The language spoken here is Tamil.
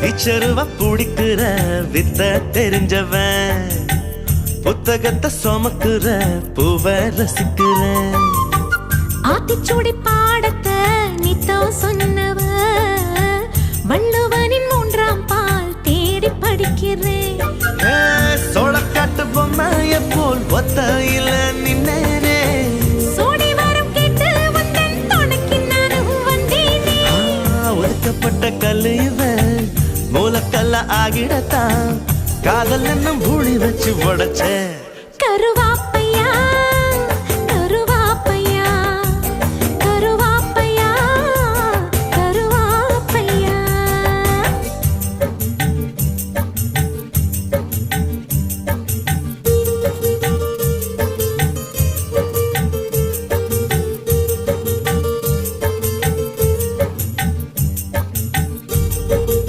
இச்சருவ பிடிக்கிற வித்த தெரிஞ்சவன் புத்தகத்தை சுமக்குற பூவ ரசிக்கிற ஆத்திச்சூடி பாடத்தை நித்தோ சொன்னவ வள்ளுவனின் 3ஆம் பால் தேடி படிக்கிறேன் சோளக்காட்டு பொம்மைய போல் ஒத்தையில நின்னேனே சோடி வரம் கேட்டு வந்தேன் துணைக்கு நானும் வந்தேனே ஒதுக்கப்பட்ட கல்லு இவன் மூலக்கல்ல ஆகிடத்தான் காதல் என்னும் பூழி வச்சு உடைச்ச கருவா